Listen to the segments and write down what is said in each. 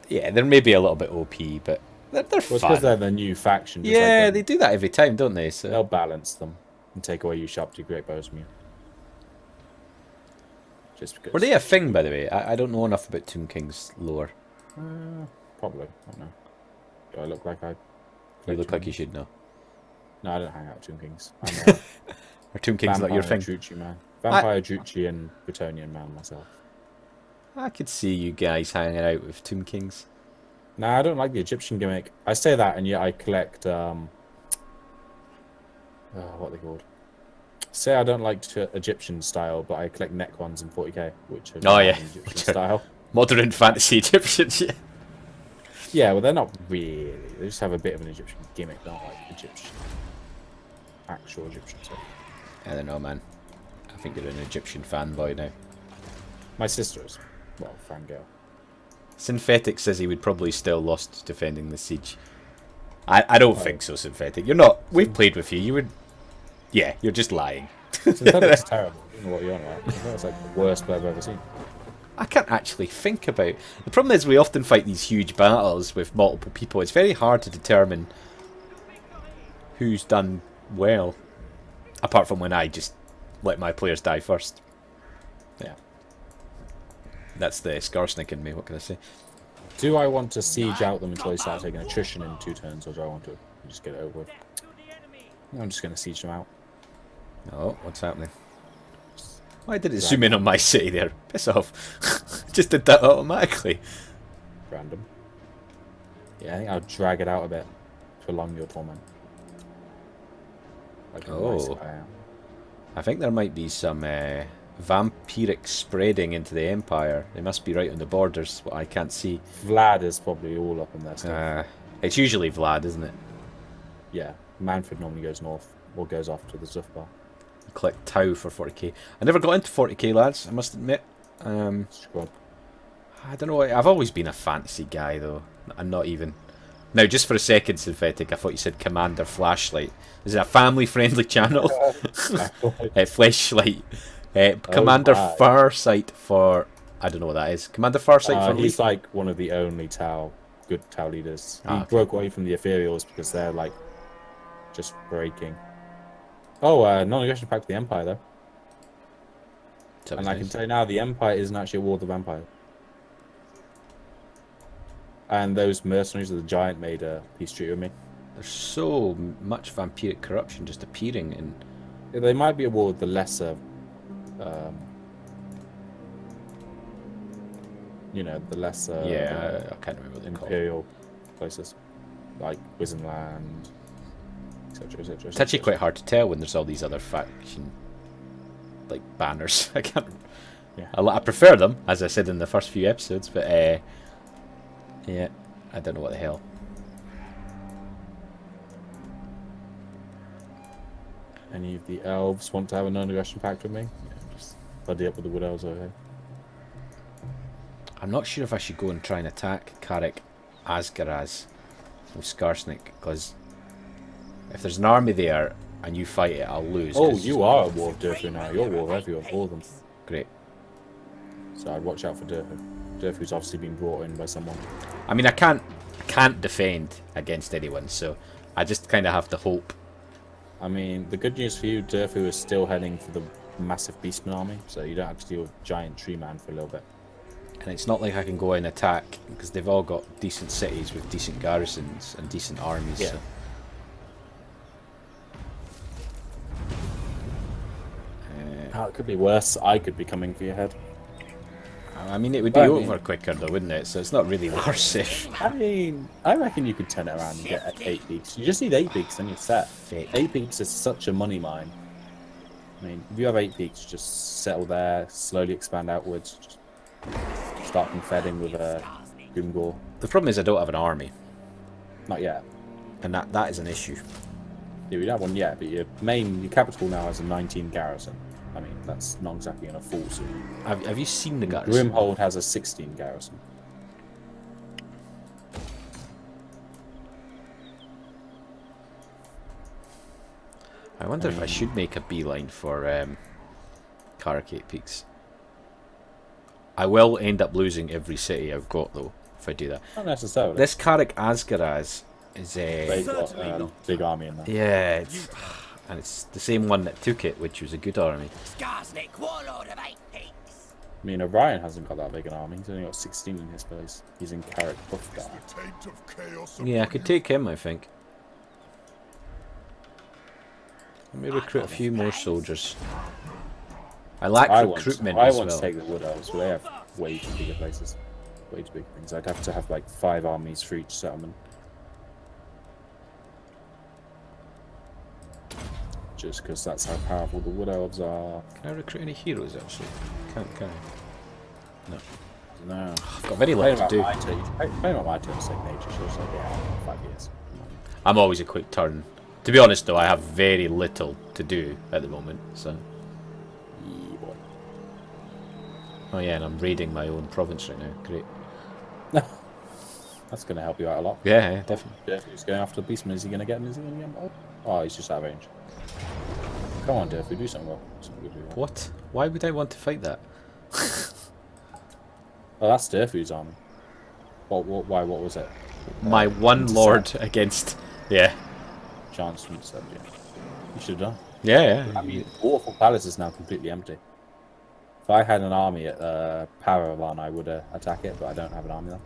Yeah, they're maybe a little bit OP, but they're Well, it's fun. because they're the new faction. Just Yeah, like they do that every time, don't they? they'll So balance them and take away you sharp to great bows from you. Just because. were they a thing, by the way? I don't know enough about Tomb King's lore. Probably. I don't know. Do I look like I? You look like you should know. No, I don't hang out with Tomb Kings. I'm Or Tomb King's not your thing? Druchii man. Vampire, Druchii, and Bretonnian man myself. I could see you guys hanging out with Tomb Kings. Nah, I don't like the Egyptian gimmick. I say that, and yet I collect what are they called? Say I don't like Egyptian style, but I collect neck ones in 40k, which are Egyptian style. Modern fantasy Egyptians. Yeah. Yeah, well, they're not really. They just have a bit of an Egyptian gimmick, not like Egyptian, actual Egyptian stuff. I don't know, man. I think you're an Egyptian fanboy now. My sister is, well, fangirl. Synthetic says he would probably still lost defending the siege. I don't think so, Synthetic. You're not. We've played with you. You would. Yeah, you're just lying. Synthetic's terrible. I don't know what you're on about. It's like the worst player I've ever seen. I can't actually think about. The problem is we often fight these huge battles with multiple people. It's very hard to determine who's done well. Apart from when I just let my players die first. Yeah. That's the Skarsnik in me, what can I say? Do I want to siege out them until they start taking attrition in 2 turns, or do I want to just get it over with? I'm just going to siege them out. Oh, what's happening? Why did it zoom in on my city there? Piss off. Just did that automatically. Random. Yeah, I think I'll drag it out a bit. Prolong your torment. Like a nice guy. I think there might be some vampiric spreading into the Empire. They must be right on the borders, what I can't see. Vlad is probably all up in there stuff. It's usually Vlad, isn't it? Yeah, Manfred normally goes north, or goes off to the Zuff bar. Collect Tau for 40k. I never got into 40k, lads, I must admit. I don't know, I've always been a fantasy guy, though. I'm not even... Now, just for a second, Synthetic, I thought you said Commander Flashlight. Is it a family-friendly channel? Flashlight. Commander Farsight for... I don't know what that is. Commander Farsight for... He's like one of the only good Tau leaders. He broke away from the Ethereals because they're like just breaking. Oh, non-aggression pact with the Empire, though. And I can tell you now, the Empire isn't actually a war with the vampire. And those mercenaries of the giant made a peace treaty with me. There's so much vampiric corruption just appearing in... Yeah, they might be a war with the lesser... you know, the lesser... Yeah, I can't remember what they're Imperial places. Like Wizenland, etc, etc. It's actually quite hard to tell when there's all these other faction... like, banners. I can't... Yeah. I prefer them, as I said in the first few episodes, but... yeah, I don't know what the hell. Any of the elves want to have a non-aggression pact with me? Yeah, just buddy up with the wood elves over here. I'm not sure if I should go and try and attack Karek Asgaraz from Skarsnik, because if there's an army there and you fight it, I'll lose. Oh, you are at war with Durfu now. You're at war with everyone, all of them. Great. So I'd watch out for Durfu. Durfu's obviously been brought in by someone. I mean, I can't defend against anyone, so I just kind of have to hope. I mean, the good news for you, Durfu is still heading for the massive Beastman army, so you don't have to deal with Giant Tree Man for a little bit. And it's not like I can go and attack, because they've all got decent cities with decent garrisons and decent armies. Yeah. So. It could be worse. I could be coming for your head. I mean, it would be over quicker, though, wouldn't it? So it's not really worse if... I mean, I reckon you could turn it around and get 8 peaks. You just need 8 peaks, then you're set. 8 peaks is such a money mine. I mean, if you have 8 peaks, just settle there, slowly expand outwards, just start confeding with Grimgor. The problem is I don't have an army. Not yet. And that is an issue. Yeah, we don't have one yet, but your capital now has a 19 garrison. I mean, that's not exactly in a full suit. Have you seen the garrison? Grimhold has a 16 garrison. I wonder if I should make a beeline for Karakate Peaks. I will end up losing every city I've got, though. if I do that. Not necessarily. This Carrick Asgaraz is They've a... got a big army in there. Yeah, and it's the same one that took it, which was a good army. Skarsnik, warlord of 8 peaks. I mean, Orion hasn't got that big an army. He's only got 16 in his place. He's in Carrick buff guy. Yeah, I could take him, I think. Let me recruit a few more soldiers. I lack recruitment I as want to well. take the Wood Elves, but they have way too bigger places. Way too big things. I'd have to have like 5 armies for each settlement. Just because that's how powerful the Wood Elves are. Can I recruit any heroes, actually? Can't, can I? No. No. I've got very little to do. Playing on my turn, it's like nature, so it's like, yeah, 5 years. I'm always a quick turn. To be honest, though, I have very little to do at the moment, so... Yeah, boy. Oh yeah, and I'm raiding my own province right now. Great. That's going to help you out a lot. Yeah, definitely. Jeff, he's going after the Beastman. Is he going to get him? Is he going to get him? Oh, he's just out of range. Come on, Jeff, we do something well. What? Why would I want to fight that? Oh, that's Durfu's army. Why? What was it? My one lord against... Yeah. Chance from said, yeah. You should have done. Yeah. I mean, Waterfall Palace is now completely empty. If I had an army at Paravan, I would attack it, but I don't have an army there.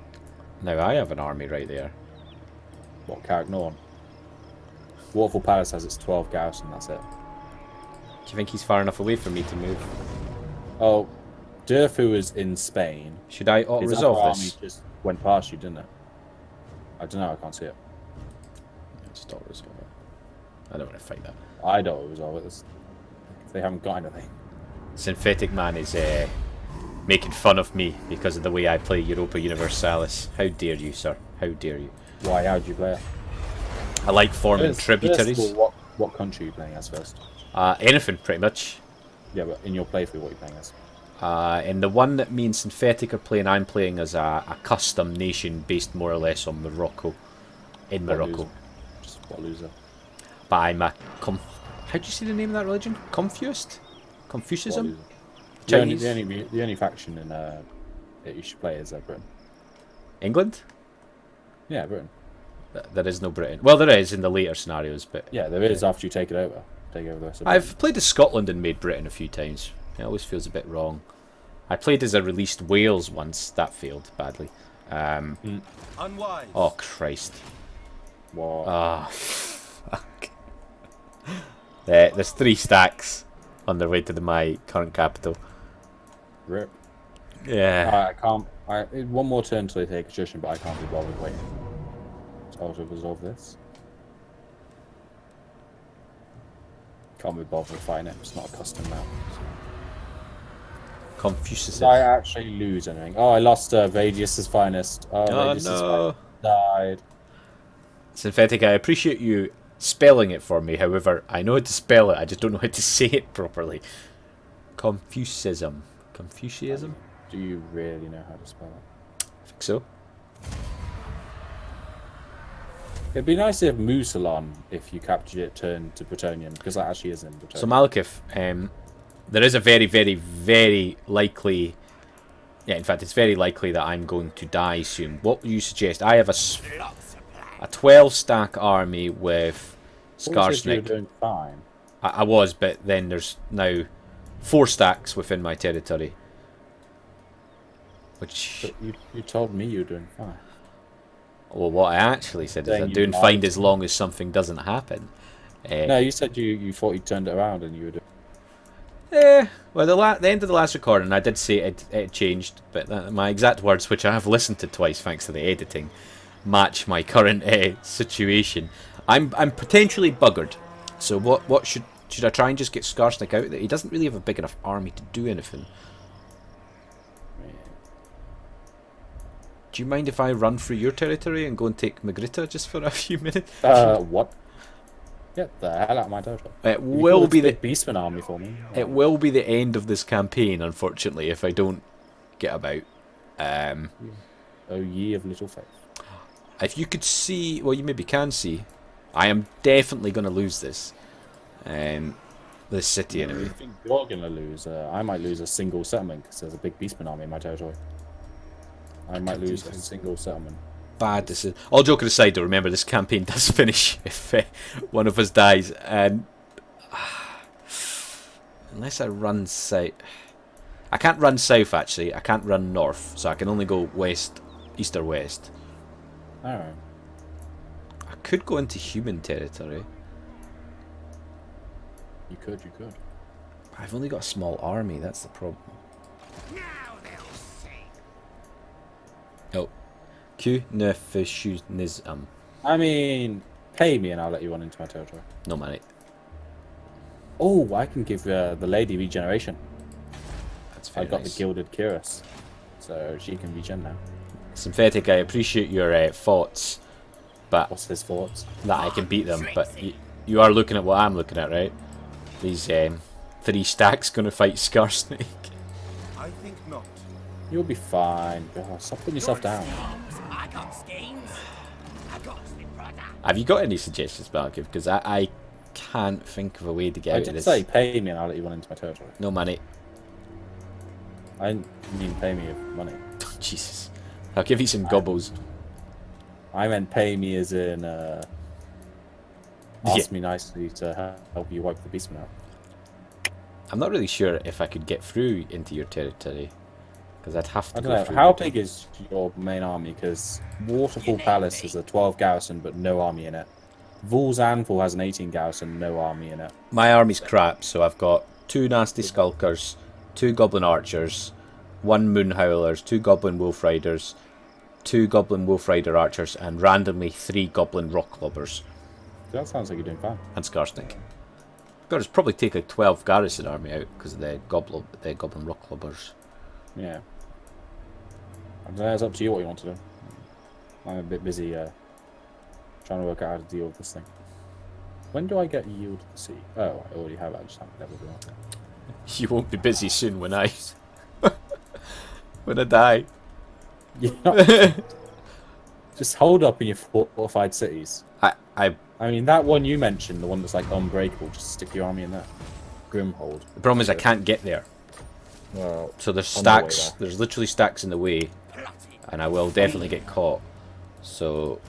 Now I have an army right there. What, Carrick Norn? Waterfall Palace has its 12 garrison, that's it. Do you think he's far enough away for me to move? Oh, Durfu is in Spain. Should I His other auto-resolve army this? just went past you, didn't it? I don't know, I can't see it. Just auto-resolve it. I don't want to fight that. I don't resolve it. They haven't got anything. Synthetic Man is making fun of me because of the way I play Europa Universalis. How dare you, sir? How dare you? Why? How'd you play it? I like forming First tributaries. of all, what country are you playing as first? Anything, pretty much. Yeah, but in your playthrough, what are you playing as? In the one that me and Synthetic are playing, I'm playing as a custom nation based more or less on Morocco. In What Morocco. loser? Just what loser? But I'm a... How do you say the name of that religion? Confucius? What Confucianism? loser? Chinese? The only faction in that you should play is Britain. England? Yeah, Britain. There is no Britain. Well, there is in the later scenarios, but... Yeah, there is after you take it over. Take over the rest of I've played as Scotland and made Britain a few times. It always feels a bit wrong. I played as a released Wales once. That failed badly. Unwise. Oh, Christ. What? Ah, fuck. There's 3 stacks on their way to my current capital. Rip. Yeah. I can't. One more turn till they take attrition, but I can't be bothered waiting. So I'll resolve this. Can't be bothered fighting it. It's not a custom map. Confucius. Did I actually lose anything? Oh, I lost Radius's finest. Oh, Radius's no. finest died. Synthetic, I appreciate you spelling it for me. However, I know how to spell it. I just don't know how to say it properly. Confucianism. Confucianism? Do you really know how to spell it? I think so. It'd be nice if Musalon, if you captured it, turned to Bretonnian, because that actually is in Bretonnian. So Malekith, there is a very, very, very likely... Yeah, in fact, it's very likely that I'm going to die soon. What would you suggest? I have a 12-stack army with You were Skarsnik. doing fine. I was, but then there's now 4 stacks within my territory. Which... But you told me you were doing fine. Well, what I actually said is Then I'm you doing lied fine to as long as something doesn't happen. No, you said you thought you turned it around and you were doing... Well, the end of the last recording, I did say it changed, but my exact words, which I have listened to twice thanks to the editing, match my current situation. I'm potentially buggered. So what should I try and just get Skarsnik out there? He doesn't really have a big enough army to do anything. Do you mind if I run through your territory and go and take Magritta just for a few minutes? What? Get the hell out of my territory. It will be the Beastman army for me. It will be the end of this campaign, unfortunately, if I don't get about. Oh, ye of little faith. If you could see, well, you maybe can see, I am definitely going to lose this. This city, anyway. I think you're going to lose. I might lose a single settlement because there's a big Beastman army in my territory. I might lose a single settlement. Bad decision. All joking aside, though, remember this campaign does finish if one of us dies, and unless I run south, I can't run south. Actually, I can't run north, so I can only go west, east or west. All right. I could go into human territory. You could. I've only got a small army. That's the problem. Now they'll see. Oh, Q ne fascism. I mean, pay me and I'll let you run into my territory. No money. Oh, I can give the lady regeneration. That's I very got nice. the gilded cuirass, so she can regen now. Synthetic, I appreciate your thoughts, but What's his thoughts? that I can beat them. But you are looking at what I'm looking at, right? These 3 stacks going to fight Scarsnake. I think not. You'll be fine. God, stop putting yourself down. I got schemes. I got the Prodder. Have you got any suggestions, Malcolm? Because I can't think of a way to get I out of did this. say pay me and I'll let you run into my territory. No money. I mean pay me with money. Jesus. I'll give you some gobbles. I meant pay me as in ask me nicely to help you wipe the beastman out. I'm not really sure if I could get through into your territory. Because I'd have to I go don't know. through. How big is your main army? Because Waterfall Palace is a 12 garrison but no army in it. Vool's Anvil has an 18 garrison, no army in it. My army's crap, so I've got 2 nasty skulkers, 2 goblin archers, 1 moon howlers, 2 goblin wolf riders, 2 goblin wolf rider archers, and randomly 3 goblin rock lobbers. That sounds like you're doing fine. And Skarsnik. Got to probably take a 12 garrison army out because of the goblin rock lobbers. Yeah. I don't know, it's up to you what you want to do. I'm a bit busy trying to work out how to deal with this thing. When do I get Yield to the Sea? Oh, I already have it. I just haven't leveled it up. You won't be busy soon when I when I die. Yeah. Just hold up in your fortified cities. I I mean, that one you mentioned, the one that's like unbreakable, just stick your army in there. Grimhold. the problem is I can't get there. Well, So there's on the way stacks. there. There's literally stacks in the way, and I will definitely get caught. So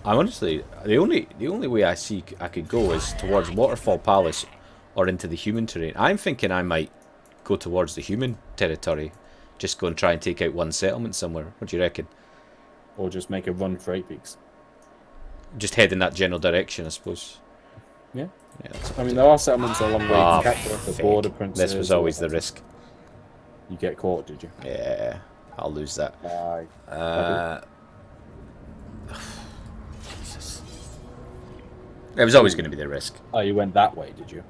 I'm honestly the only way I see I could go is towards Waterfall Palace or into the human terrain. I'm thinking I might go towards the human territory, just go and try and take out one settlement somewhere. What do you reckon? Or just make a run for 8 peaks. Just head in that general direction, I suppose. Yeah. Yeah, that's I mean, there are settlements along the way Ah, you can capture, the fake. border princes. This was always the risk. You get caught, did you? Yeah, I'll lose that. Aye. Jesus. It was always going to be the risk. Oh, you went that way, did you?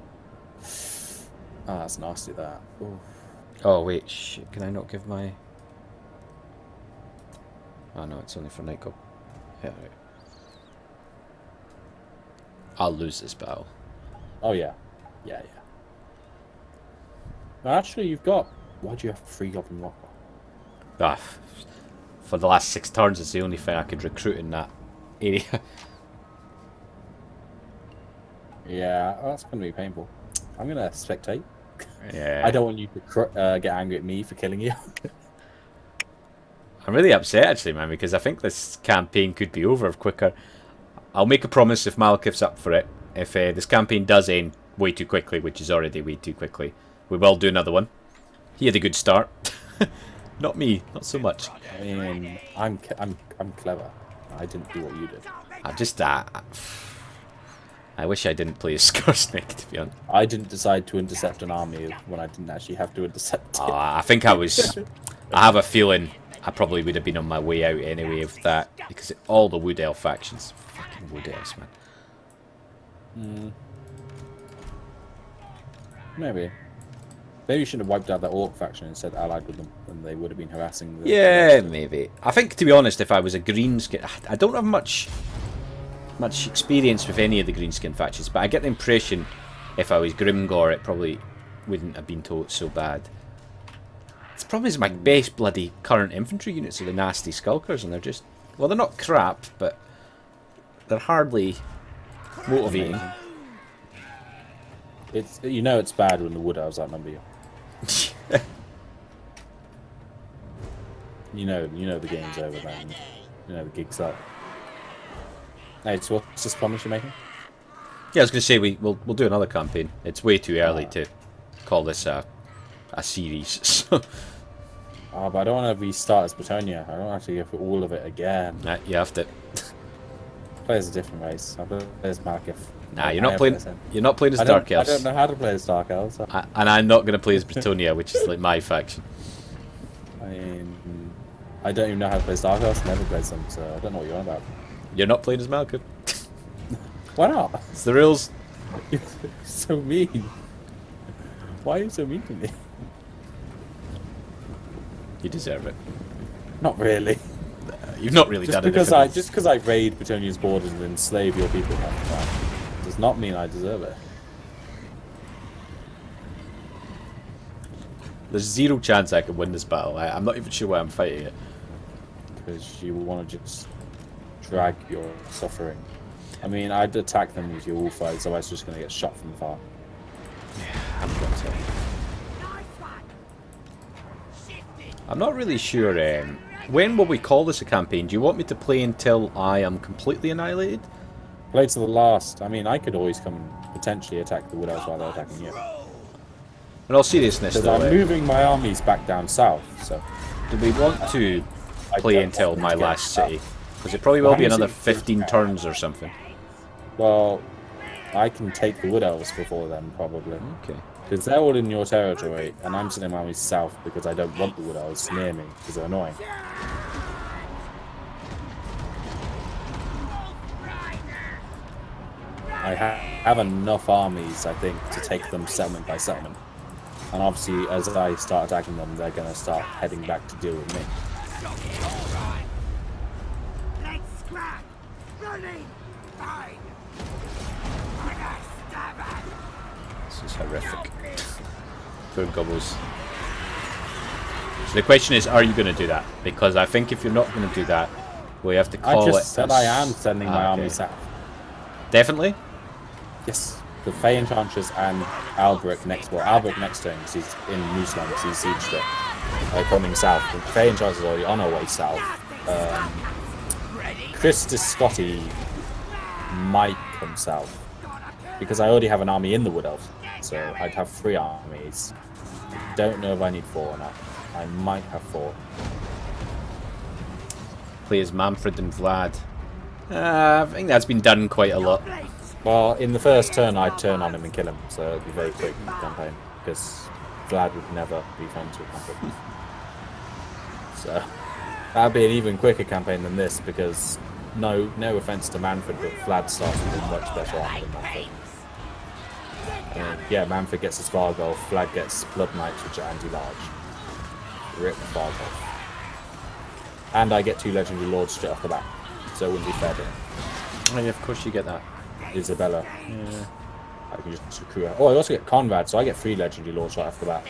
Oh, that's nasty, that. Ooh. Oh wait, shit! Can I not give my? Oh no, it's only for night goal. Yeah. Right. I'll lose this battle. Oh, yeah. Yeah. No, actually, you've got... Why do you have 3 Goblin Rock? Ah, for the last 6 turns, it's the only thing I could recruit in that area. Yeah, that's going to be painful. I'm going to spectate. Yeah. I don't want you to get angry at me for killing you. I'm really upset actually, man, because I think this campaign could be over quicker. I'll make a promise if Malekith's up for it. If this campaign does end way too quickly, which is already way too quickly, we will do another one. He had a good start. Not me, not so much. I mean, I'm clever. I didn't do what you did. I just I wish I didn't play as Skarsnik, to be honest. I didn't decide to intercept an army when I didn't actually have to intercept it. I think I was. I have a feeling I probably would have been on my way out anyway of that, because all the Wood Elf factions, fucking Wood Elves, man. Maybe you should have wiped out that Orc faction and said allied with them, and they would have been harassing the... Yeah, maybe. I think, to be honest, if I was a greenskin, I don't have much experience with any of the greenskin factions, but I get the impression if I was Grimgor, it probably wouldn't have been so bad. The problem is my best bloody current infantry units are the nasty skulkers, and they're just, well, they're not crap, but they're hardly motivating. It's, you know, it's bad when the Wood Elves outnumber you. You know the game's over then. You know the gig's up. Hey, so what's this promise you're making? Yeah, I was going to say we'll do another campaign. It's way too early to call this a series. So. Oh, but I don't want to restart as Bretonia. I don't have to go through all of it again. Nah, you have to. Play as a different race. I play as Malekith. Nah, you're not playing. You're not playing as Dark Elves. I don't know how to play as Dark Elves. So. And I'm not going to play as Bretonia, which is like my faction. I mean, I don't even know how to play as Dark Elves. Never played them, so I don't know what you're on about. You're not playing as Malcolm. Why not? It's the rules. You're so mean. Why are you so mean to me? You deserve it. Not really. You've not really done anything. Just because I raid Bretonia's borders and enslave your people half the time does not mean I deserve it. There's zero chance I can win this battle. I'm not even sure why I'm fighting it. Because you want to just drag your suffering. I mean, I'd attack them with your wolf fights, otherwise just going to get shot from far. Yeah, I've got to. I'm not really sure. When will we call this a campaign? Do you want me to play until I am completely annihilated? Play to the last. I mean, I could always come and potentially attack the Wood Elves while they're attacking you. In all seriousness, Because I'm moving my armies back down south, so... Do we want to play until my last city? Because it probably will be another 15 turns or something. Well, I can take the Wood Elves before then, probably. Okay. Because they're all in your territory, and I'm sending my armies south because I don't want the Wood Elves near me, because they're annoying. I have enough armies, I think, to take them settlement by settlement. And obviously, as I start attacking them, they're going to start heading back to deal with me. This is horrific. Poor gobbles. So the question is, are you going to do that? Because I think if you're not going to do that, we have to call it... I just said I am sending my army south. Definitely? Yes. The Fey Enchantress and Alberic next... Well, Alberic next turn, because he's in Mooseland, because he's sieged it. Coming south. The Fey Enchantress is already on her way south. Christus Scotty might come south. Because I already have an army in the Wood Elves. So I'd have 3 armies. Don't know if I need 4 or not. I might have 4. Play as Manfred and Vlad. I think that's been done quite a lot. Well, in the first turn, I'd turn on him and kill him, so it'd be very quick in the campaign, because Vlad would never be friends with Manfred. So, that'd be an even quicker campaign than this, because no offense to Manfred, but Vlad starts with a much better army than Manfred. Yeah, Manfred gets his Vargolf, Vlad gets Blood Knights, which are anti-large. Rip Vargolf. And I get 2 Legendary Lords straight off the bat, so it wouldn't be fair to him. Oh, yeah, of course you get that. Isabella. Yeah. I can just recruit her. Oh, I also get Conrad, so I get 3 Legendary Lords right off the bat.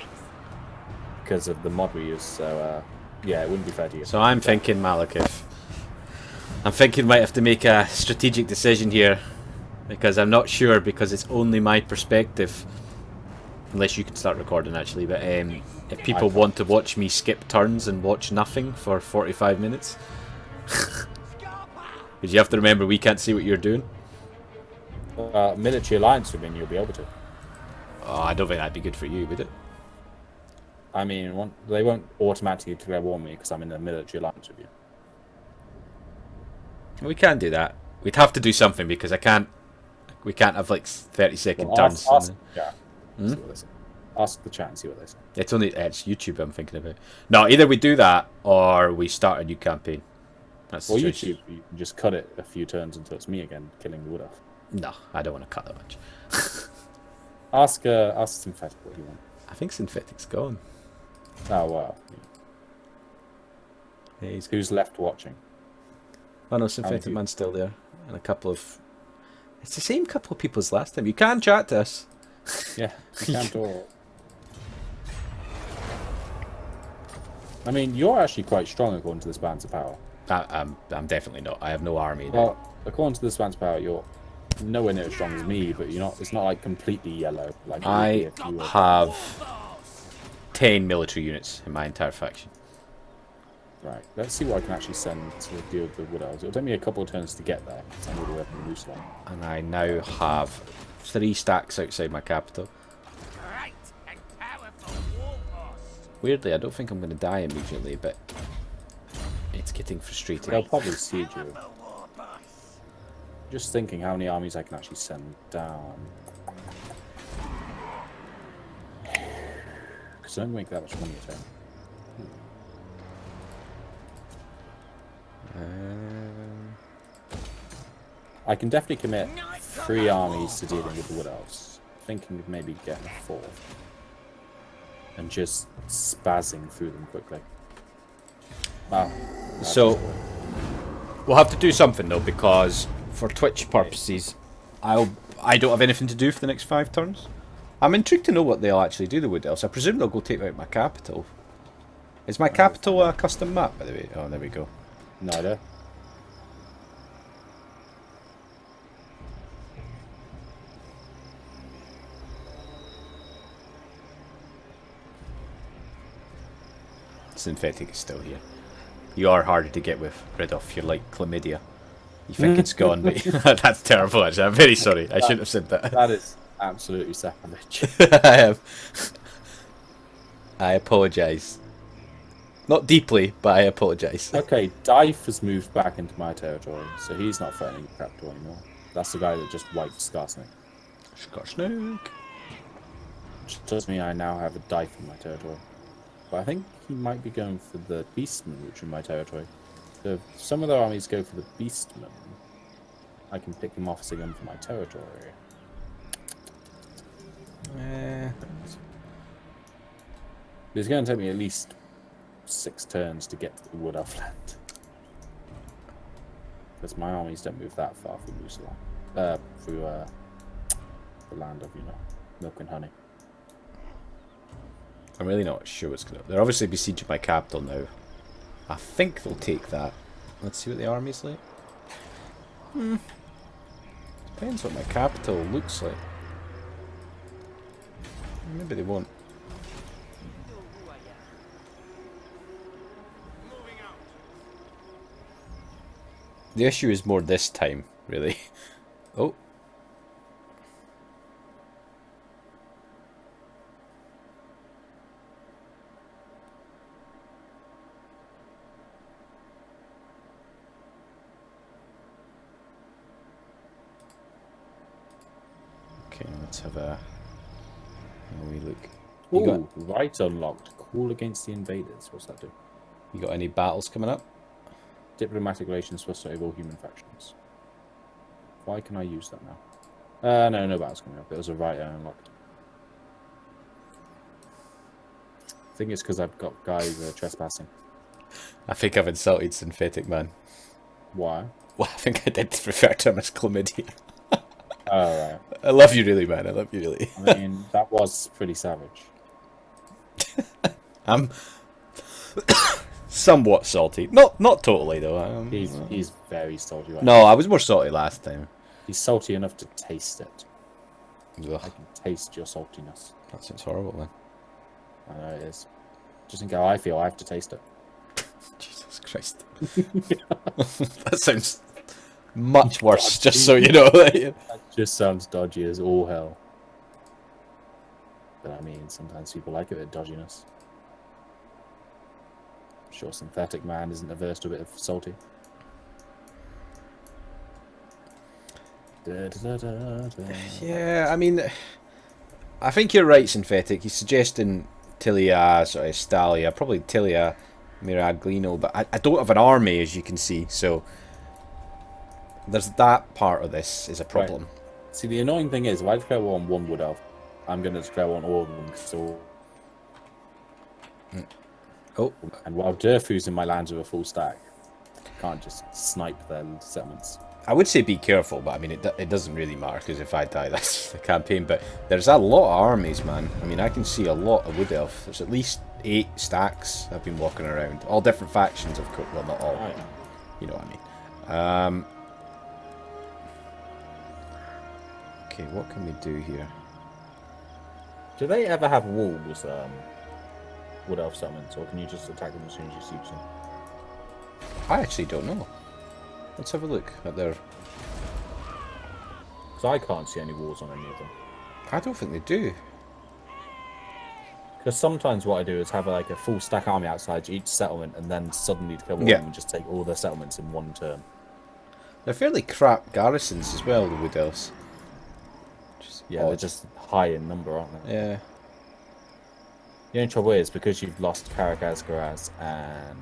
Because of the mod we use, so yeah, it wouldn't be fair to you. So I'm thinking Malekith. I'm thinking might have to make a strategic decision here. Because I'm not sure, because it's only my perspective. Unless you can start recording actually, but if people want to watch me skip turns and watch nothing for 45 minutes. Because you have to remember we can't see what you're doing. Military alliance would mean you'll be able to. Oh, I don't think that'd be good for you, would it? I mean, they won't automatically declare war on me because I'm in a military alliance with you. We can't do that. We'd have to do something because we can't have like 30-second turns. Ask the chat and see what they say. It's YouTube I'm thinking about. No, either we do that or we start a new campaign. That's well, YouTube, you can just cut it a few turns until it's me again killing the Wood Elf. No, I don't want to cut that much. Ask Synthetic what you want. I think Synthetic's gone. Oh wow. Yeah, who's left watching? Oh no, Synthetic Man's still there. And a couple of... It's the same couple of people as last time. You can chat to us. Yeah, you can talk. I mean, you're actually quite strong according to this Balance of Power. I'm definitely not. I have no army. Well, according to this Balance of Power, you're nowhere near as strong as me, but you're not. It's not like completely yellow. Like I have 10 military units in my entire faction. Right, let's see what I can actually send to deal with the Wood Elves. It'll take me a couple of turns to get there, because I'm all the way up in the loose line. And I now have 3 stacks outside my capital. Great and powerful warhorse. Weirdly, I don't think I'm going to die immediately, but it's getting frustrating. They'll probably siege you. Powerful war boss. Just thinking how many armies I can actually send down. Because I don't make that much money a turn. I can definitely commit 3 armies to dealing with the Wood Elves. Thinking of maybe getting a 4th. And just spazzing through them quickly. Wow. So, we'll have to do something though, because for Twitch purposes, I don't have anything to do for the next 5 turns. I'm intrigued to know what they'll actually do, the Wood Elves. I presume they'll go take out my capital. Is my capital a custom map, by the way? Oh, there we go. Neither. Synthetic is still here. You are harder to get rid of. You're like chlamydia. You think it's gone, but that's terrible. Actually, I'm very sorry. I shouldn't have said that. That is absolutely sacrilege. I have. I apologise. Not deeply, but I apologise. Okay, Dife has moved back into my territory, so he's not threatening the capital anymore. That's the guy that just wiped Skarsnik. Skarsnik. Which tells me I now have a Dife in my territory. But I think he might be going for the Beastmen, which are in my territory. So if some of their armies go for the Beastmen, I can pick them off as a gun for my territory. It's going to take me at least 6 turns to get to the Wood Elf land. Because my armies don't move that far from Lusala. Through the land of, milk and honey. I'm really not sure what's going to... They're obviously besieging my capital now. I think they'll take that. Let's see what the army's like. Depends what my capital looks like. Maybe they won't. The issue is more this time, really. Oh. Okay, let's have a wee look. Ooh, right unlocked. Cool against the invaders. What's that do? You got any battles coming up? Diplomatic relations frustrate all human factions. Why can I use that now? No battles coming up. It was a right unlocked. I think it's because I've got guys trespassing. I think I've insulted Synthetic Man. Why? Well, I think I did refer to him as chlamydia. Oh, right. I love you really, man. I love you really. I mean, that was pretty savage. I'm somewhat salty. Not totally, though. He's very salty right No, I was more salty last time. He's salty enough to taste it. Ugh, I can taste your saltiness. that sounds horrible, man. I know it is. Just think how I feel. I have to taste it. Jesus Christ. That sounds much worse, just so you know. That just sounds dodgy as all hell. But I mean, sometimes people like a bit of dodginess. I'm sure Synthetic Man isn't averse to a bit of salty. Yeah, I mean, I think you're right, Synthetic. He's suggesting Tilia, sort of Estalia, probably Tilia, Miraglino, but I don't have an army, as you can see, so there's that part of this is a problem. Right. See, the annoying thing is, if I declare war on one Wood Elf, I'm going to declare war on all of them. So, Oh, and while Durfu's in my lands with a full stack, I can't just snipe their settlements. I would say be careful, but I mean, it doesn't really matter, because if I die, that's the campaign. But there's a lot of armies, man. I mean, I can see a lot of Wood Elf. There's at least 8 stacks I've been walking around. All different factions, of course. Well, not all. Right. You know what I mean. Okay, what can we do here? Do they ever have walls, Wood Elf settlements, or can you just attack them as soon as you see them? I actually don't know. Let's have a look at their... Because I can't see any walls on any of them. I don't think they do. Because sometimes what I do is have like a full stack army outside each settlement, and then suddenly kill one Yeah. and just take all their settlements in one turn. They're fairly crap garrisons as well, the Wood Elves. Yeah, they're just high in number, aren't they? Yeah. The only trouble is, because you've lost Karakazgaraz and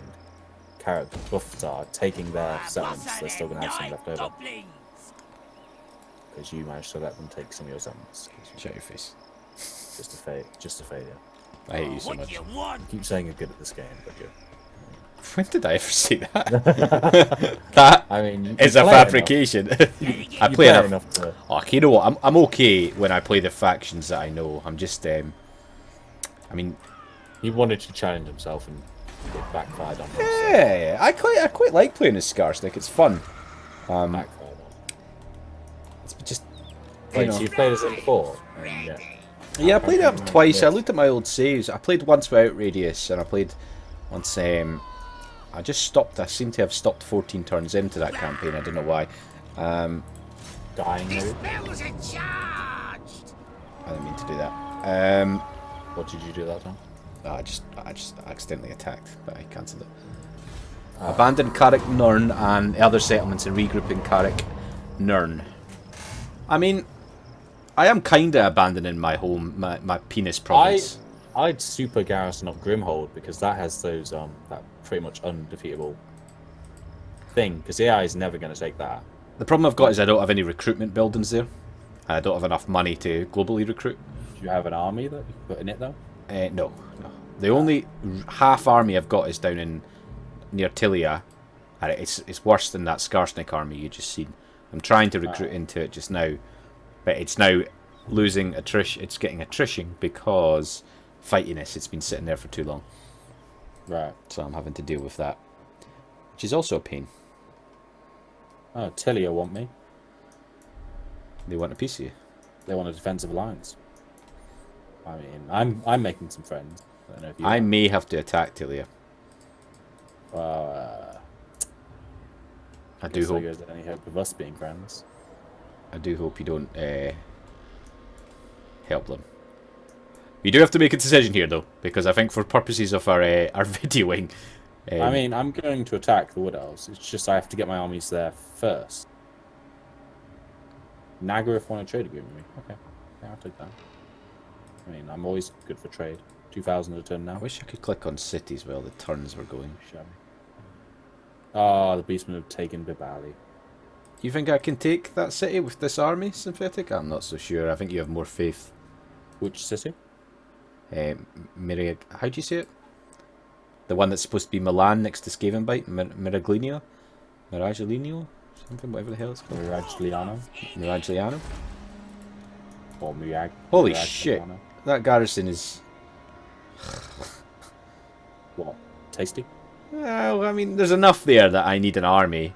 Karak Buffzar, taking their settlements, they're still going to have some left over. Because you managed to let them take some of your settlements. Shut your face. Just a failure. I hate you so much. You want? You keep saying you're good at this game, but you're... When did I ever say that? That I mean, you is a play it fabrication. I You play enough. enough to... Oh, you know what? I'm okay when I play the factions that I know. I'm just I mean, He wanted to challenge himself and it backfired on him. so yeah, I quite like playing as Skarsnik. It's fun. backfired on him. It's just Wait, know. so you've played as it before? Yeah. yeah. I played it up twice. I looked at my old saves. I played once without Radius, and I played once. I just stopped. I seem to have stopped 14 turns into that campaign. I don't know why. Dying These move? spells are charged. I didn't mean to do that. What did you do that time? I just accidentally attacked, but I cancelled it. Abandon Carrick Nurn and other settlements and regroup in Carrick Nurn. I mean, I am kinda abandoning my home, my penis province. I'd super garrison up Grimhold because that has those that pretty much undefeatable thing. Because the AI is never going to take that. The problem I've got is I don't have any recruitment buildings there. And I don't have enough money to globally recruit. Do you have an army that you can put in it though? No. The only half army I've got is down in near Tilia, and it's worse than that Skarsnik army you just seen. I'm trying to recruit into it just now, but it's now losing attrition. It's getting attrition because fightiness. It's been sitting there for too long, Right. so I'm having to deal with that, which is also a pain. Oh, Tilia want me. They want a piece of you. They want a defensive alliance. I mean, I'm making some friends. I don't know if you I may have to attack Tilia. I do hope. There's any hope of us being friends. I do hope you don't help them. We do have to make a decision here, though, because I think for purposes of our videoing, I mean, I'm going to attack the Wood Elves. It's just I have to get my armies there first. Nagaryth want a trade agreement with me. Okay, yeah, I'll take that. I mean, I'm always good for trade. 2,000 a turn now. I wish I could click on cities while the turns were going. Ah, the Beastmen have taken Bibali. You think I can take that city with this army, Synthetic? I'm not so sure. I think you have more faith. Which city? How do you say it? The one that's supposed to be Milan next to Skavenbite? Miraglino? Miraglino? Something, whatever the hell it's called. Miragliano? Miragliano? Or Mirag? Holy Miragliano? shit. That garrison is... What? Tasty? Well, I mean, there's enough there that I need an army.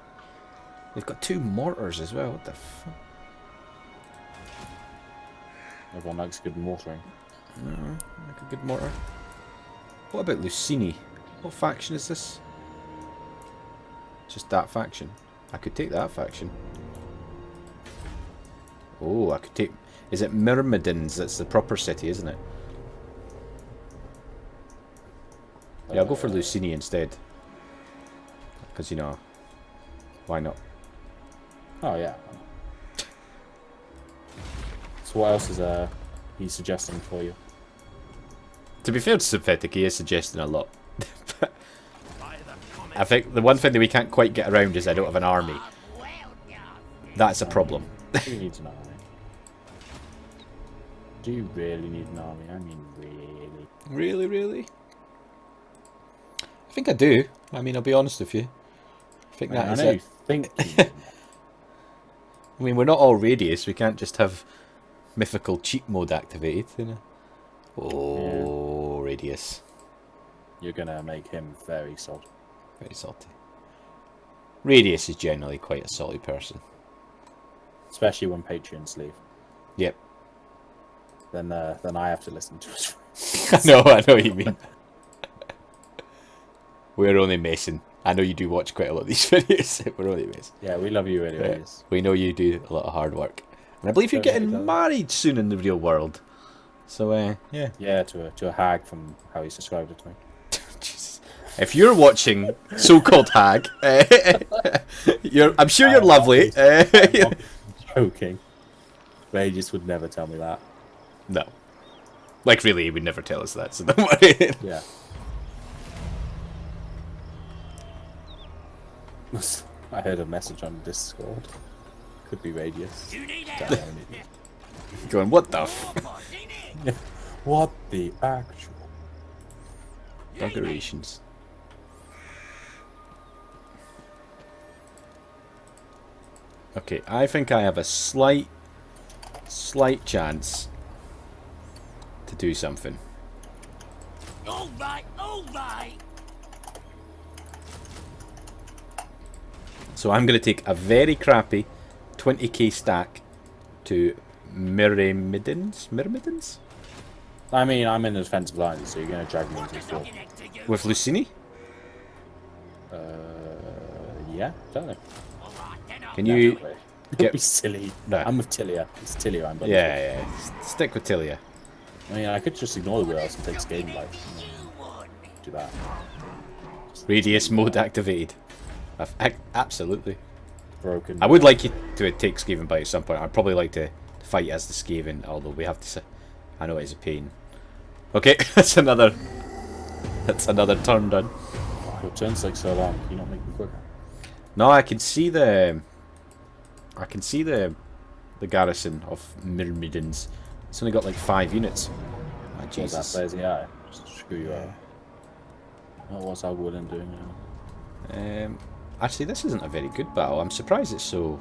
They've got 2 mortars as well. What the fuck? Everyone likes good mortaring. Like a good mortar. What about Lucini? What faction is this? Just that faction. I could take that faction. Oh, I could take... Is it Myrmidons? That's the proper city, isn't it? Yeah, I'll go for Lucini instead. Because, you know, why not? Oh, yeah. So what else is he suggesting for you? To be fair to Synthetic, he is suggesting a lot. I think the one thing that we can't quite get around is I don't have an army. That's a problem. Do you need an army? Do you really need an army? I mean, really? Really, really? I think I do. I mean, I'll be honest with you. I think that I is know you it. think you need I mean, we're not all Radius. We can't just have mythical cheat mode activated, you know. Oh, Radius. You're gonna make him very salty. Very salty. Radius is generally quite a salty person. Especially when Patreons leave. Yep. Then I have to listen to his I know what you mean. We're only messing. I know you do watch quite a lot of these videos. We're only messing. Yeah, we love you anyways. We know you do a lot of hard work. And I believe you're Don't hate getting that. married soon in the real world. So, yeah. Yeah, to a hag from how he's described it to me. Jesus. If you're watching so-called hag, I'm sure you're lovely. I'm joking. They just would never tell me that. No. Like, really, he would never tell us that, so don't worry. Yeah. I heard a message on Discord. Could be Radius. You need Damn help. it. Going, what the f... What the actual? Decorations. Okay, I think I have a slight chance to do something. All right, all right. So I'm going to take a very crappy 20k stack to Myrmidons? I mean, I'm in the defensive line, so you're going to drag me into this field. Knocking next to you. With Lucini? Yeah, totally. All right, then I'll Can you... Don't Get- be silly. No. I'm with Tilia. It's Tilia I'm Yeah. Stick with Tilia. I mean, I could just ignore the wheels and take skating life. Do that. Radius mode activated. Absolutely. Broken. I would like you to take Skaven Bite at some point. I'd probably like to fight as the Skaven, although we have to... I know it's a pain. Okay, that's another turn done. Your turns take so long. Can you not make them quicker? No, I can see the garrison of Myrmidons. It's only got like 5 units. Ah, What's Jesus. that lazy eye? Just screw you out. Oh, what's Algwooden doing now? Actually, this isn't a very good battle. I'm surprised it's so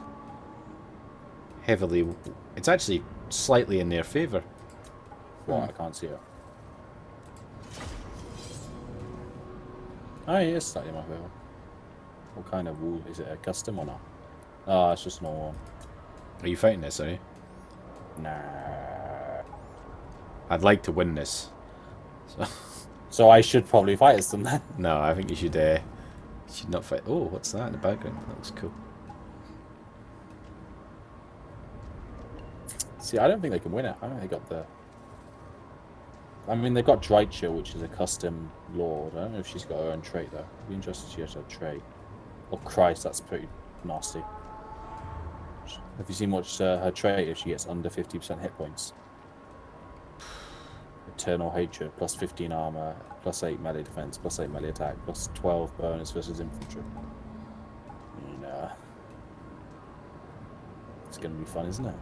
heavily... It's actually slightly in their favour. What? I can't see it. Oh, he is slightly in my favour. What kind of wool? Is it a custom or not? Oh, it's just normal one. Are you fighting this, are you? Nah. I'd like to win this. So, So I should probably fight as them then. no, I think you should not fight... Oh, what's that in the background? That looks cool. See, I don't think they can win it. I don't think they got the... I mean, they've got Drychill, which is a custom lord. I don't know if she's got her own trait, though. I'd be interested if she has a trait. Oh, Christ, that's pretty nasty. Have you seen what's her trait if she gets under 50% hit points? Eternal Hatred, plus 15 armor, plus 8 melee defense, plus 8 melee attack, plus 12 bonus versus infantry. I mean, it's going to be fun, isn't it?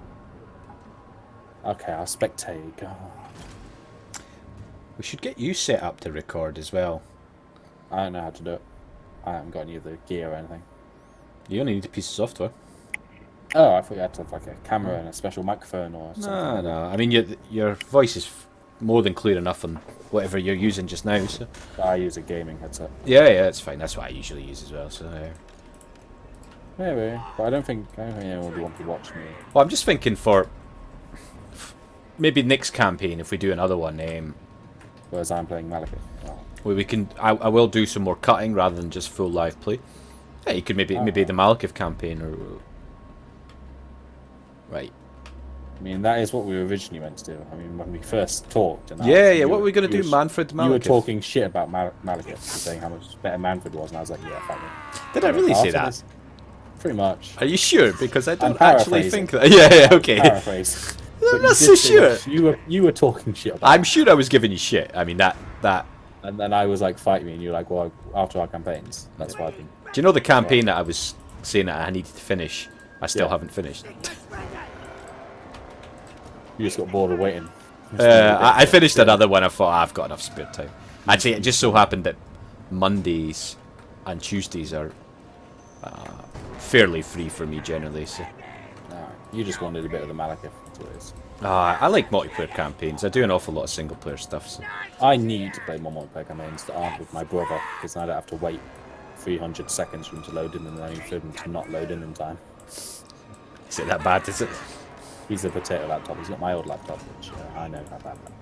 Okay, I'll spectate. God. We should get you set up to record as well. I don't know how to do it. I haven't got any of the gear or anything. You only need a piece of software. Oh, I thought you had to have like a camera and a special microphone or something. No. I mean, your voice is more than clear enough on whatever you're using just now. So I use a gaming headset. yeah, that's fine. That's what I usually use as well. So Maybe, but I don't think anyone would want to watch me. well, I'm just thinking for maybe next campaign if we do another one. Whereas I'm playing Malekith. Oh. Where we can, I will do some more cutting rather than just full live play. Yeah, you could maybe the Malekith campaign or right. I mean, that is what we were originally meant to do. I mean, when we first talked. And Yeah. What were we gonna do, Manfred Malekith? You were talking shit about Malekith, and saying how much better Manfred was, and I was like, yeah, fuck it. Did I really say After that? this- Pretty much. Are you sure? Because I don't I'm actually paraphrasing. think that. Yeah, okay. Paraphrase. I'm But not you so did say that sure. You were talking shit about I'm it. sure I was giving you shit. I mean that. And then I was like, fight me, and you were like, well, after our campaigns. That's why I've been... Do you know the campaign that I was saying that I needed to finish? I still Yeah. haven't finished. You just got bored of waiting. I finished another one. I thought I've got enough spare time. Actually, it just so happened that Mondays and Tuesdays are fairly free for me generally. So Nah, you just wanted a bit of the Malekith. That's what it is. I like multiplayer campaigns. I do an awful lot of single player stuff. So. I need to play more multiplayer campaigns that aren't with my brother, because I don't have to wait 300 seconds for him to load in and then for him to not load in time. Is it that bad? Is it? He's a potato laptop. He's got my old laptop, which I know how bad that is.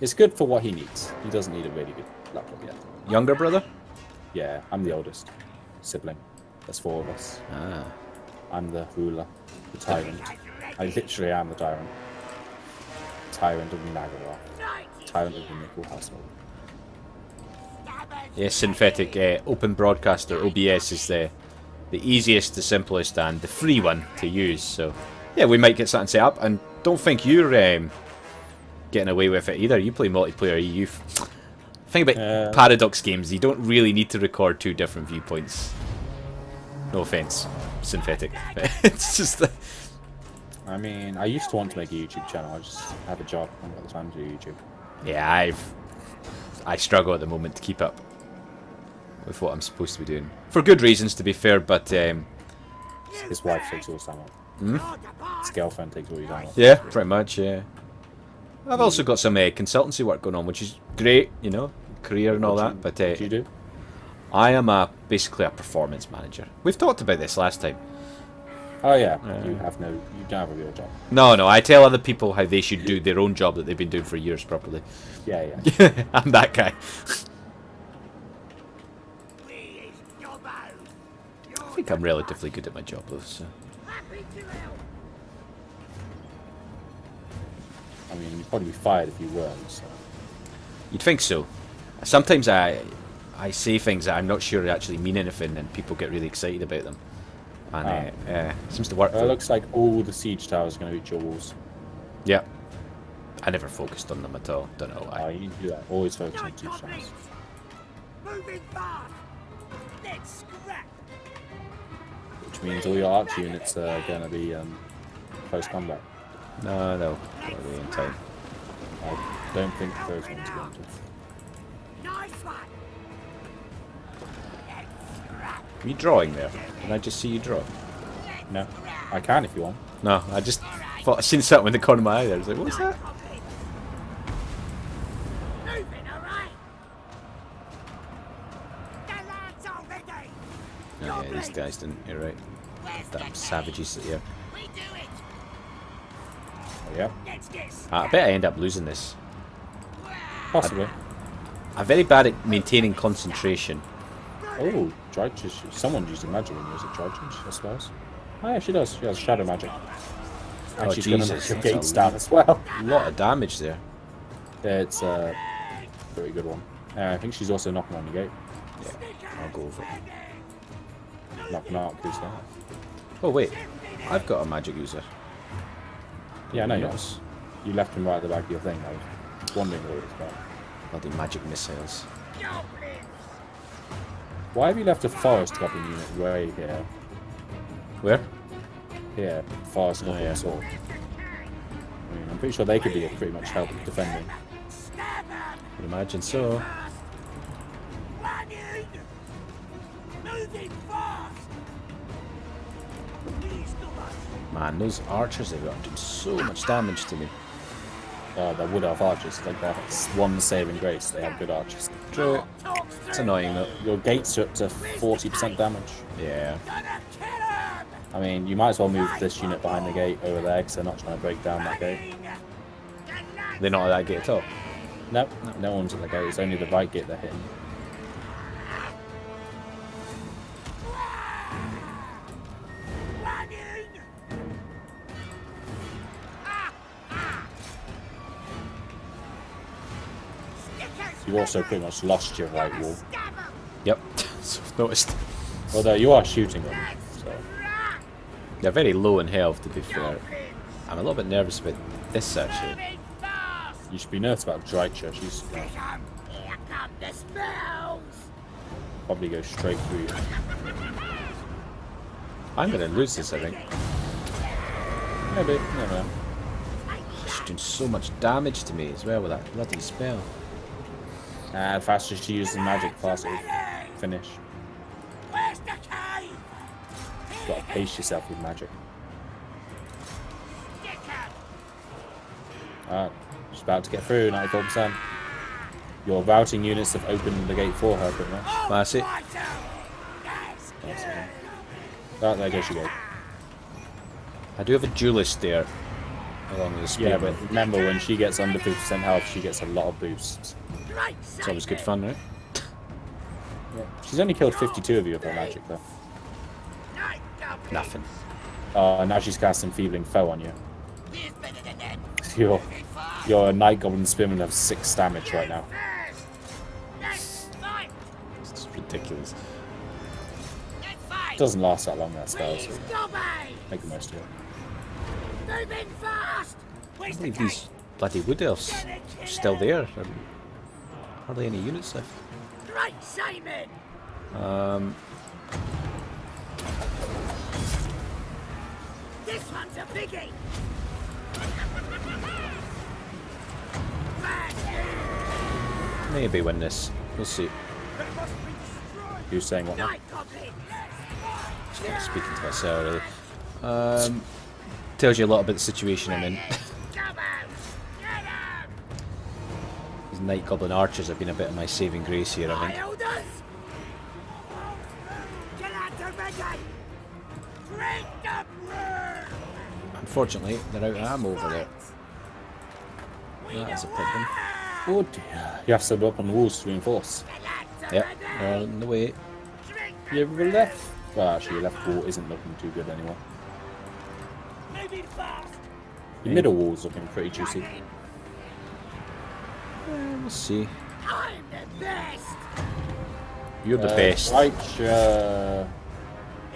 It's good for what he needs. He doesn't need a really good laptop yet. Younger brother? Yeah, I'm the oldest sibling. There's 4 of us. Ah. I'm the ruler, the tyrant. I literally am the tyrant. Tyrant of Nagaroth. Tyrant of the Nickel household. Yeah, synthetic open broadcaster OBS is the easiest, the simplest, and the free one to use. So yeah, we might get something set up. And don't think you're getting away with it either. You play multiplayer EU. Thing about Paradox games, you don't really need to record 2 different viewpoints. No offense, synthetic. It's just. I mean, I used to want to make a YouTube channel. I just have a job. I haven't got the time to do YouTube. Yeah, I struggle at the moment to keep up with what I'm supposed to be doing. For good reasons, to be fair, but his wife takes all his time up. His girlfriend takes all your time up. Yeah, pretty much, yeah. I've also got some consultancy work going on, which is great, you know, career and all that. But what do you do? I am basically a performance manager. We've talked about this last time. Oh yeah, you don't have a real job. No, I tell other people how they should do their own job that they've been doing for years properly. Yeah. I'm that guy. I think I'm relatively good at my job though, so. I mean, you'd probably be fired if you weren't. So. You'd think so. Sometimes I say things that I'm not sure actually mean anything, and people get really excited about them. And it seems to work. It looks like all the siege towers are going to be jewels. Yeah. I never focused on them at all. Don't know why. Oh, you need to do that. Always focus on siege towers. Moving fast. Let's scrap. Which means all your arch units are going to be close combat. No, probably in time. I don't think those ones are going to. Nice one. Are you drawing there? Can I just see you draw? No, I can if you want. No, I just thought I seen something in the corner of my eye there. I was like, what's that? Moving, all right. The lad's already. Oh, yeah, these guys didn't. You're right. Damn savages that here. We do it. Oh yeah, Let's get I bet I end up losing this. possibly. I'm very bad at maintaining concentration. Oh, Drygen. Someone's using magic when you use it, Drygen, I suppose. Oh yeah, she does. She has shadow magic. And Oh, she's going to knock Jesus, your that's a gates down as well. A lot of damage there. Yeah, it's a pretty good one. I think she's also knocking on your gate. Yeah, I'll go over it. Knock, who's that? Oh wait, I've got a magic user. Yeah, I know you Yes. have. You left him right at the back of your thing. I was wondering what it was about. Bloody magic missiles. Why have you left a forest goblin unit right here? Where? Here, forest goblin yeah. sword. I mean, I'm pretty sure they could be pretty much help defending. Would imagine so. Running. Moving fast. Please do us. Man, those archers they've got doing so much damage to me. Oh, they're wood elf archers. It's like that's one saving grace. They have good archers. True. It's annoying though. Your gates are up to 40% damage. Yeah. Gonna kill him. I mean, you might as well move this unit behind the gate over there because they're not trying to break down that gate. They're not at that gate at all. Nope, no one's at the gate. It's only the right gate they're hitting. You also pretty much lost your right wall. Yep. So I've noticed. Although you are shooting them, so. They're very low in health to be fair. I'm a little bit nervous about this actually. You should be nervous about Drycher. She's Here come the spells. probably go straight through you. I'm gonna lose this I think. Maybe, never know. She's doing so much damage to me as well with that bloody spell. The faster she uses the magic, the faster it'll finish. Where's the cave? You've got to pace yourself with magic. Alright, she's about to get through, 94%. Your routing units have opened the gate for her, pretty much. That's it. Oh, there goes your gate. I do have a duelist there. Along with the spear. Yeah, but remember, when she gets under 50% health, she gets a lot of boosts. it's always good fun, right? Yeah. She's only killed 52 of you with her magic, though. Nothing. Now she's casting Feebling Foe on you. Your Night Goblin Spearman has 6 damage right now. It's ridiculous. It doesn't last that long, that spell, so make the most of it. I can't believe these bloody wood elves are still there. Hardly any units left. Right, Simon. This one's a biggie. Maybe win this. We'll see. You're saying what now? Night Goblin. Just kind of speaking to myself, really. Tells you a lot about the situation I'm in. These Night Goblin archers have been a bit of my saving grace here, I think. Unfortunately, they're out of ammo over there. That's a problem. Oh dear. You have to set up on the walls to reinforce. Yep, they're on the way. Your left... Well, actually, your left wall isn't looking too good anymore. Your middle wall's looking pretty juicy. We'll see. I'm the best. You're the best.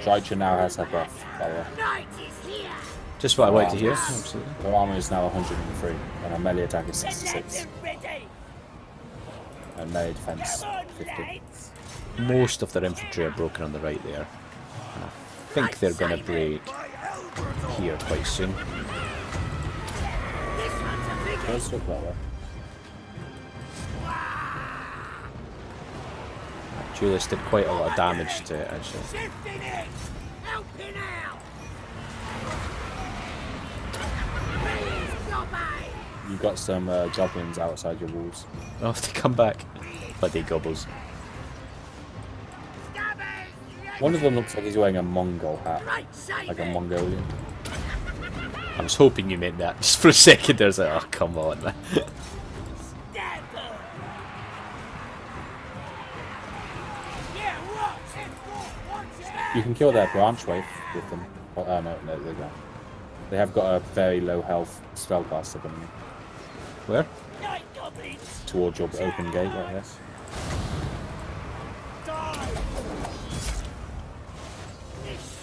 Dreicher now has her buff, by the way. Night is here. Just what I like to hear. Absolutely. Her armor is now 103, and her melee attack is Let's 66. ready. And melee defense 50. Most of their infantry are broken on the right there. And I think they're going to break here quite soon. This one's a biggie. Let's look that way. Chalice did quite a lot of damage to it, actually. Shifting it. Helping out. Please, Dobby. You've got some goblins outside your walls. I'll have to come back. Bloody gobbles. One of them looks like he's wearing a Mongol hat, Right, like a Simon. Mongolian. I was hoping you meant that. Just for a second there, I was like, oh, come on, man. You can kill their branch wave with them. Oh, no, they don't. They have got a very low health spellcaster on you. Where? Towards your open gate right here.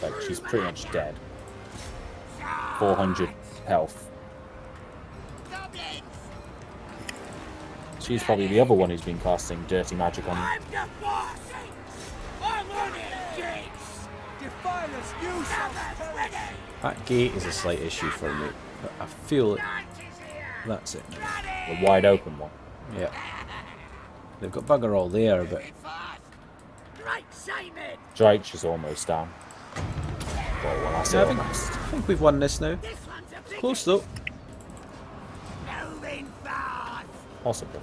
Like, she's pretty much dead. 400 health. She's probably the other one who's been casting dirty magic on you. I'm the boss. I'm on it, Gates. Defiance, you shall ready. That gate is a slight issue for me. But I feel Night is here. that's it. The wide open one. Yeah. They've got bugger all there, but Right, Simon. Dreich is almost down. Well, when I say I almost. think we've won this now. This one's a big Close though. moving fast. Possibly.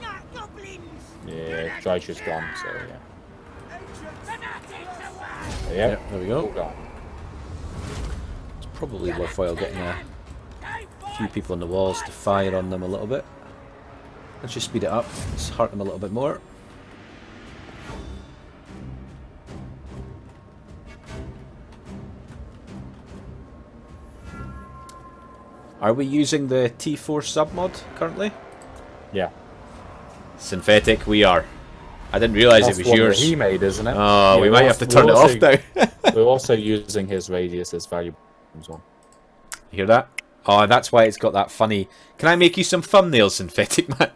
Not goblins. Yeah, Dreich is gone, so yeah. Fanatics away. Yeah, There we go. all gone. It's probably worthwhile getting a few people on the walls to fire on them a little bit. Let's just speed it up. Let's hurt them a little bit more. Are we using the T4 submod currently? Yeah. Synthetic, we are. I didn't realise it That's was one that yours. he made, isn't it? Oh, Yeah, we we're might have to turn it also- off now. We're also using his radius as valuable as well. You hear that? Oh, that's why it's got that funny. Can I make you some thumbnails, Synthetic Man?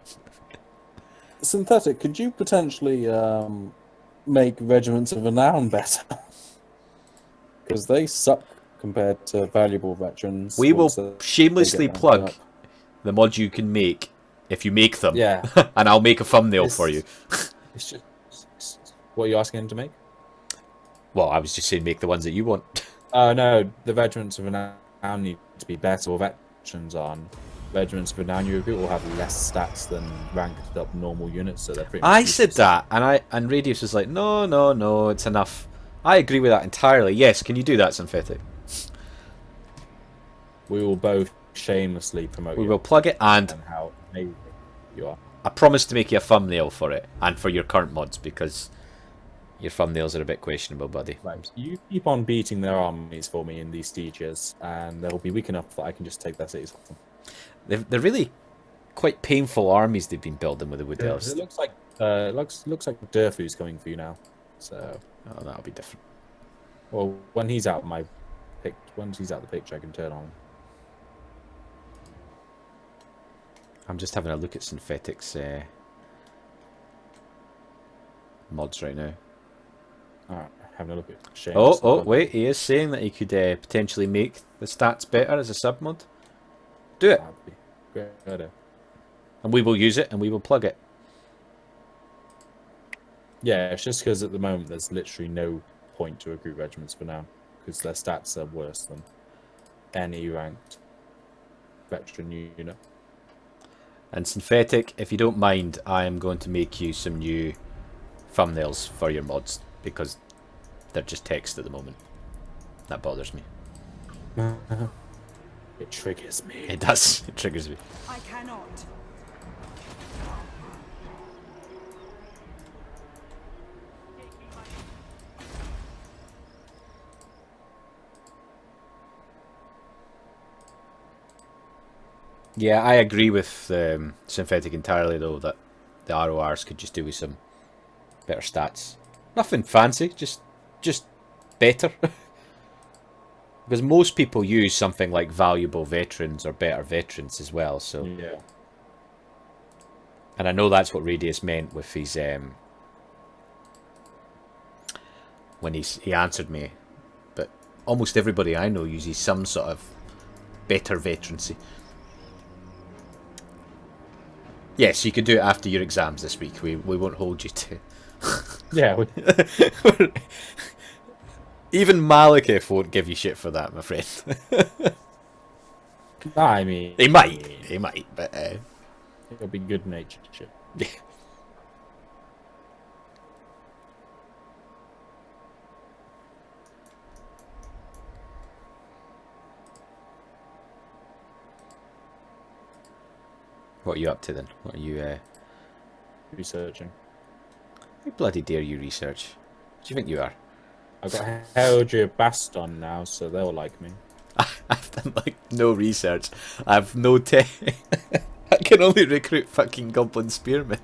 Synthetic, could you potentially make Regiments of Renown better? Because they suck compared to valuable veterans. We will once they shamelessly get ranked plug up. the mods you can make if you make them. Yeah. And I'll make a thumbnail It's- for you. It's just, what are you asking him to make? Well, I was just saying make the ones that you want. No, the Regiments of Renown need to be better. Or veterans on Regiments of Renown, you will have less stats than ranked up normal units, so they're pretty much I said useless. that, and Radius was like, no, it's enough. I agree with that entirely. Yes, can you do that, Synthetic? We will both shamelessly promote We you will plug it, and and how amazing you are. I promise to make you a thumbnail for it and for your current mods because your thumbnails are a bit questionable, buddy. Right. You keep on beating their armies for me in these sieges, and they'll be weak enough that I can just take their cities off them. They're really quite painful armies they've been building with the Wood Elves. It looks like Durfu's coming for you now. So that'll be different. Well, when he's out the picture, I can turn on. I'm just having a look at Synthetic's mods right now. Alright, having a look at Shane. Oh, wait, he is saying that he could potentially make the stats better as a sub mod. Do it, That'd be great idea. and we will use it, and we will plug it. Yeah, it's just because at the moment there's literally no point to recruit regiments for now, because their stats are worse than any ranked veteran unit. And Synthetic, if you don't mind, I am going to make you some new thumbnails for your mods, because they're just text at the moment. That bothers me. It triggers me. It does. It triggers me. I cannot. Yeah, I agree with Synthetic entirely, though, that the RORs could just do with some better stats. Nothing fancy, just better. Because most people use something like valuable veterans or better veterans as well, so... Yeah. And I know that's what Radius meant with his... when he answered me. But almost everybody I know uses some sort of better veterancy. Yes, you can do it after your exams this week. We won't hold you to... Yeah. Even Malekith won't give you shit for that, my friend. I mean... He might, but... It'll be good-natured shit. Yeah. What are you up to then? What are you, Researching. How bloody dare you research? What do you think you are? I've got Heraldry Baston now, so they'll like me. I've done, like, no research. I've no tech. I can only recruit fucking Goblin Spearmen.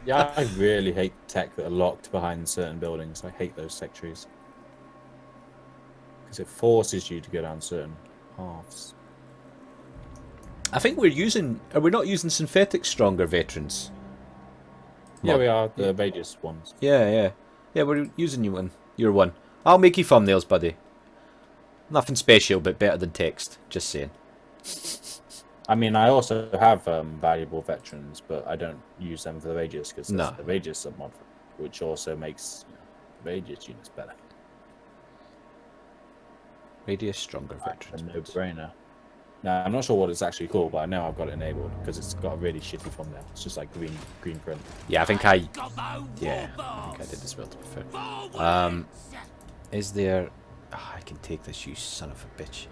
Yeah, I really hate tech that are locked behind certain buildings. I hate those tech trees. Because it forces you to go down certain paths. I think we're using... Are we not using Synthetic Stronger Veterans? Yeah, we are. The Radius ones. Yeah. Yeah, we're using you one. You're one. I'll make you thumbnails, buddy. Nothing special, but better than text. Just saying. I mean, I also have valuable veterans, but I don't use them for the Radius because No. the Radius submod, which also makes Radius units better. Radius Stronger A Veterans. no-brainer. Now, I'm not sure what it's actually called, but I know I've got it enabled because it's got a really shitty thumbnail. It's just like green print. Yeah, I think I did as well, to be fair. Is there... Oh, I can take this, you son of a bitch.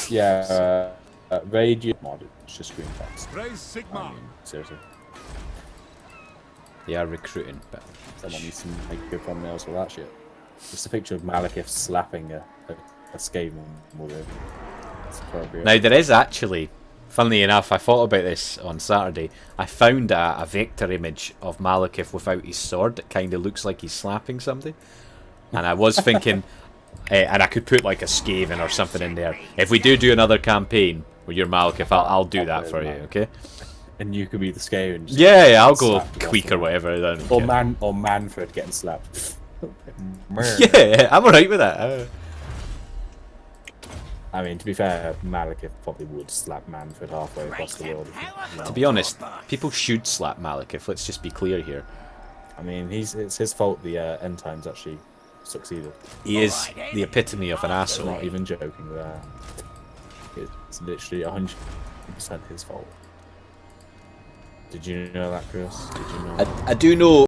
Yeah, Radius mod, it's just green text. Raise Sigma. I mean, seriously. They are recruiting, but... Someone needs to make good thumbnails for that shit. Just a picture of Malekith slapping a Skaven with it. That's appropriate. Now, there is actually... Funnily enough, I thought about this on Saturday. I found a vector image of Malekith without his sword that kind of looks like he's slapping somebody. And I was thinking... and I could put like a Skaven or something in there. If we do another campaign where you're Malekith, I'll do that for you, okay? And you could be the Skaven. Yeah, I'll go slap the Queek or whatever. I don't Or care. or Manfred getting slapped. Yeah, I'm alright with that. I mean, to be fair, Malekith probably would slap Manfred halfway across the world. To be honest, people should slap Malekith. Let's just be clear here. I mean, it's his fault the end times actually succeeded. He is the epitome of an I'm asshole. not even joking there. It's literally 100% his fault. Did you know that, Chris? Did you know? I do know